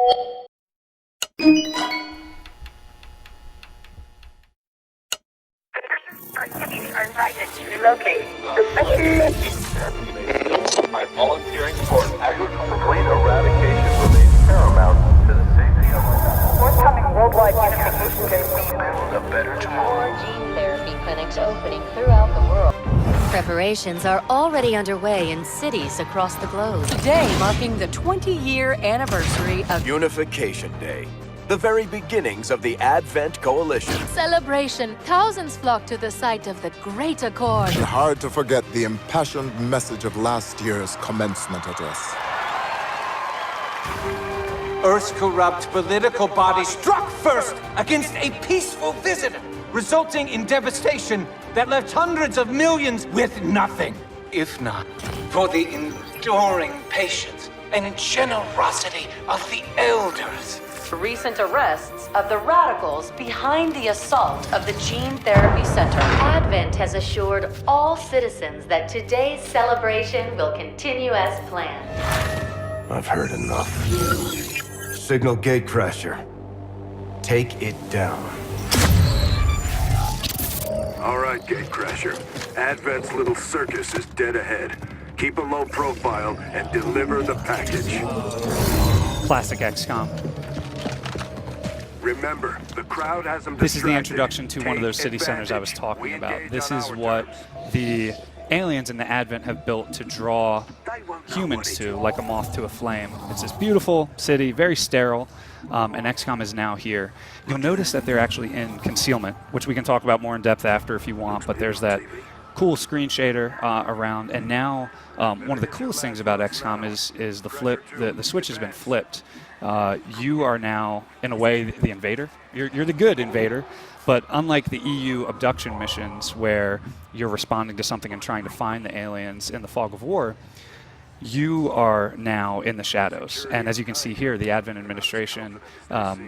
Are invited to relocate. By volunteering for complete eradication remains paramount to the safety of the forthcoming worldwide unification day. The better tomorrow. More gene therapy clinics opening throughout the world. Preparations are already underway in cities across the globe. Today marking the 20-year anniversary of Unification Day, the very beginnings of the Advent Coalition. Celebration. Thousands flock to the site of the Great Accord. Hard to forget the impassioned message of last year's commencement address. Earth's corrupt political body struck first against a peaceful visitor, resulting in devastation that left hundreds of millions with nothing. If not for the enduring patience and generosity of the elders. recent arrests of the radicals behind the assault of the Gene Therapy Center. Advent has assured all citizens that today's celebration will continue as planned. I've heard enough. Signal gatecrasher. Take it down. All right, gatecrasher. Advent's little circus is dead ahead. Keep a low profile and deliver the package. Classic XCOM. Remember, the crowd has them This is the distracted. introduction to one of those city centers I was talking about. This is what the aliens in the Advent have built to draw humans to, like a moth to a flame. It's this beautiful city, very sterile, and XCOM is now here. You'll notice that they're actually in concealment, which we can talk about more in depth after if you want, but there's that cool screen shader around, and now one of the coolest things about XCOM is the flip. The switch has been flipped. You are now, in a way, the invader. You're the good invader, but unlike the EU abduction missions where you're responding to something and trying to find the aliens in the fog of war, you are now in the shadows. And as you can see here, the Advent administration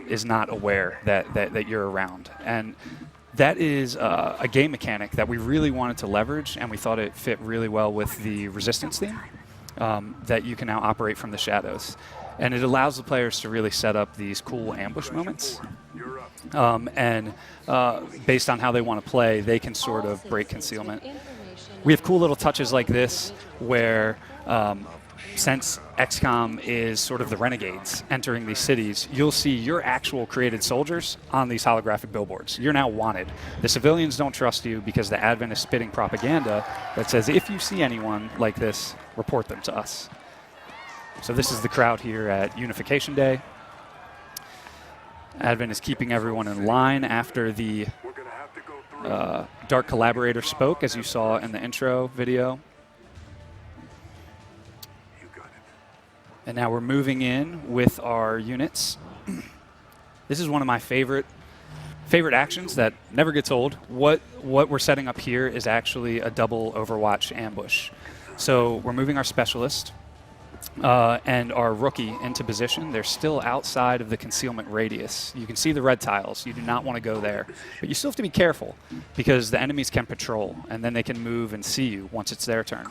is not aware that you're around. And that is a game mechanic that we really wanted to leverage, and we thought it fit really well with the Resistance theme, that you can now operate from the shadows. And it allows the players to really set up these cool ambush moments. And based on how they want to play, they can sort of break concealment. We have cool little touches like this where since XCOM is sort of the renegades entering these cities, you'll see your actual created soldiers on these holographic billboards. You're now wanted. The civilians don't trust you because the Advent is spitting propaganda that says if you see anyone like this, report them to us. So this is the crowd here at Unification Day. Advent is keeping everyone in line after the Dark Collaborator spoke, as you saw in the intro video. And now we're moving in with our units. This is one of my favorite actions that never gets old. What we're setting up here is actually a double Overwatch ambush. So we're moving our specialist and our rookie into position. They're still outside of the concealment radius. You can see the red tiles. You do not want to go there. But you still have to be careful because the enemies can patrol, and then they can move and see you once it's their turn.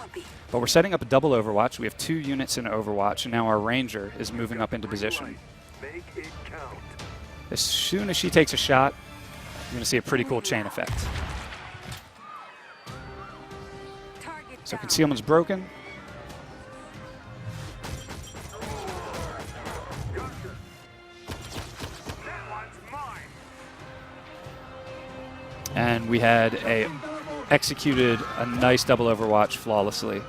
But we're setting up a double Overwatch. We have 2 units in Overwatch, and now our Ranger is moving up into position. As soon as she takes a shot, you're going to see a pretty cool chain effect. So concealment's broken. And we had executed a nice double Overwatch flawlessly.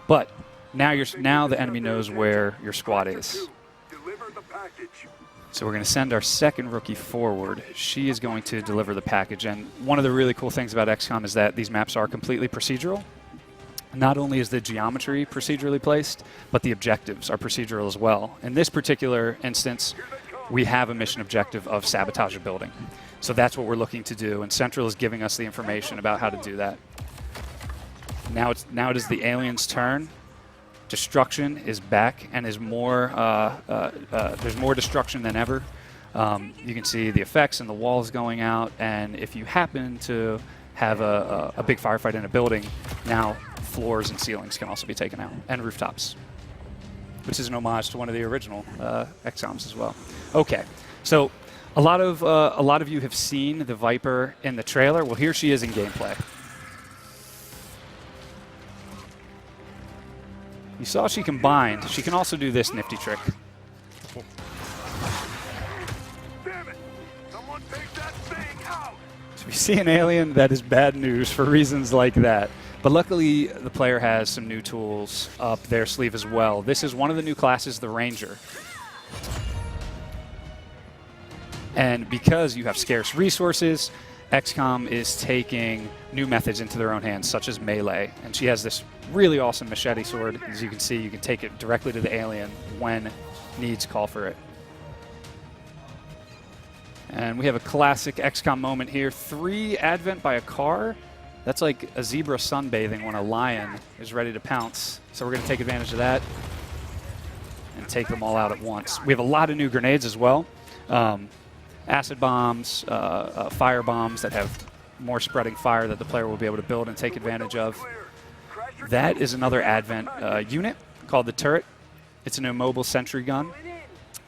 But now the enemy knows where your squad is. So we're going to send our second rookie forward. She is going to deliver the package. And one of the really cool things about XCOM is that these maps are completely procedural. Not only is the geometry procedurally placed, but the objectives are procedural as well. In this particular instance, we have a mission objective of sabotage a building. So that's what we're looking to do, and Central is giving us the information about how to do that. Now it is the aliens' turn. Destruction is back and is more. There's more destruction than ever. You can see the effects and the walls going out, and if you happen to have a big firefight in a building, now floors and ceilings can also be taken out, and rooftops. which is an homage to one of the original XCOMs as well. Okay, so a lot of you have seen the Viper in the trailer. Well, here she is in gameplay. You saw she can bind. She can also do this nifty trick. Damn it! Someone take that thing out! So if you see an alien, that is bad news for reasons like that. But luckily, the player has some new tools up their sleeve as well. This is one of the new classes, the Ranger. And because you have scarce resources, XCOM is taking new methods into their own hands, such as melee. And she has this really awesome machete sword. As you can see, you can take it directly to the alien when needs call for it. And we have a classic XCOM moment here. 3 advent by a car. That's like a zebra sunbathing when a lion is ready to pounce. So we're going to take advantage of that and take them all out at once. We have a lot of new grenades as well. Acid bombs, fire bombs that have more spreading fire that the player will be able to build and take advantage of. That is another advent unit called the turret. It's an immobile sentry gun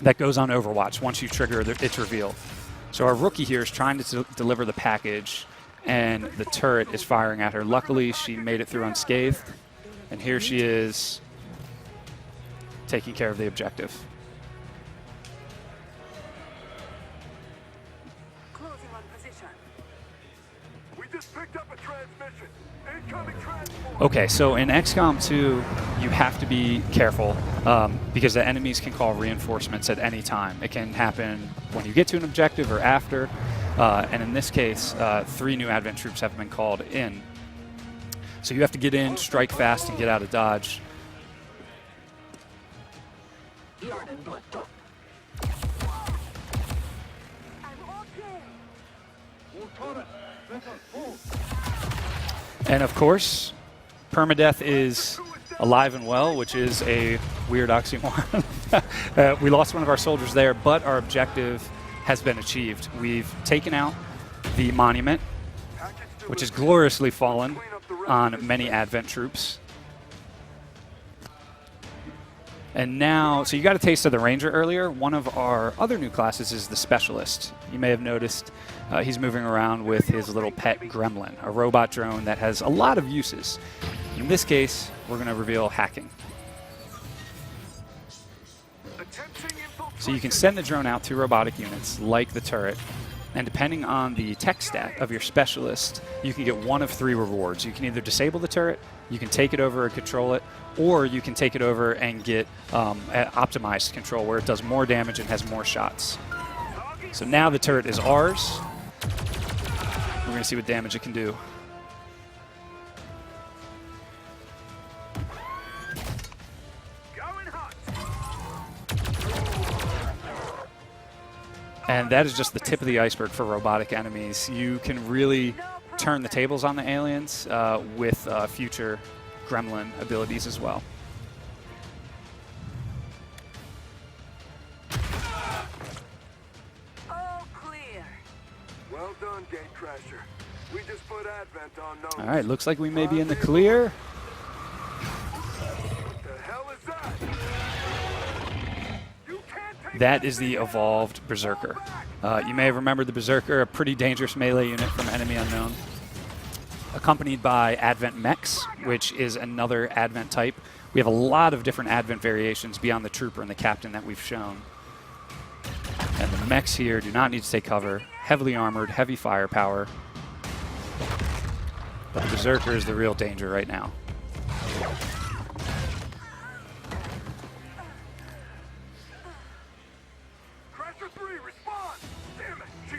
that goes on Overwatch once you trigger its reveal. So our rookie here is trying to deliver the package, and the turret is firing at her. Luckily, she made it through unscathed, and here she is taking care of the objective. Closing on position. We just picked up a transmission. Incoming transport. Okay, so in XCOM 2, you have to be careful because the enemies can call reinforcements at any time. It can happen when you get to an objective or after. And in this case, 3 new advent troops have been called in. So you have to get in, strike fast, and get out of dodge. And of course, permadeath is alive and well, which is a weird oxymoron. We lost one of our soldiers there, but our objective has been achieved. We've taken out the monument, which has gloriously fallen on many advent troops. And now, so you got a taste of the Ranger earlier. One of our other new classes is the Specialist. You may have noticed he's moving around with his little pet gremlin, a robot drone that has a lot of uses. In this case, we're going to reveal hacking. So you can send the drone out to robotic units like the turret, and depending on the tech stat of your Specialist, you can get one of 3 rewards. You can either disable the turret, you can take it over and control it, or you can take it over and get optimized control where it does more damage and has more shots. So now the turret is ours. We're going to see what damage it can do. And that is just the tip of the iceberg for robotic enemies. You can really turn the tables on the aliens with future gremlin abilities as well. All clear. Well done, Gatecrasher. We just put Advent on notice. All right, looks like we may be in the clear. What the hell is that? You can't take That is the evolved Berserker. You may have remembered the Berserker, a pretty dangerous melee unit from Enemy Unknown, accompanied by Advent Mechs, which is another Advent type. We have a lot of different Advent variations beyond the Trooper and the Captain that we've shown. And the Mechs here do not need to take cover. Heavily armored, heavy firepower. But the Berserker is the real danger right now.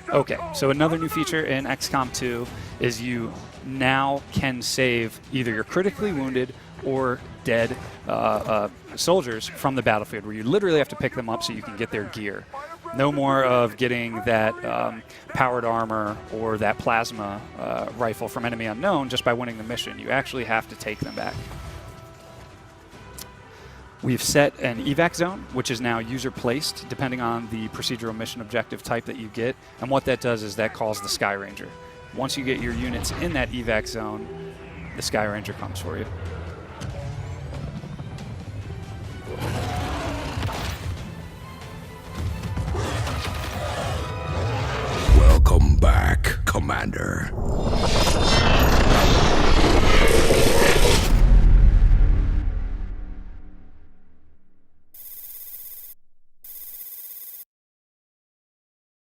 Okay, so another new feature in XCOM 2 is you now can save either your critically wounded or dead soldiers from the battlefield, where you literally have to pick them up so you can get their gear. No more of getting that powered armor or that plasma rifle from Enemy Unknown just by winning the mission. You actually have to take them back. We've set an evac zone, which is now user-placed, depending on the procedural mission objective type that you get. And what that does is that calls the Sky Ranger. Once you get your units in that evac zone, the Sky Ranger comes for you. Commander.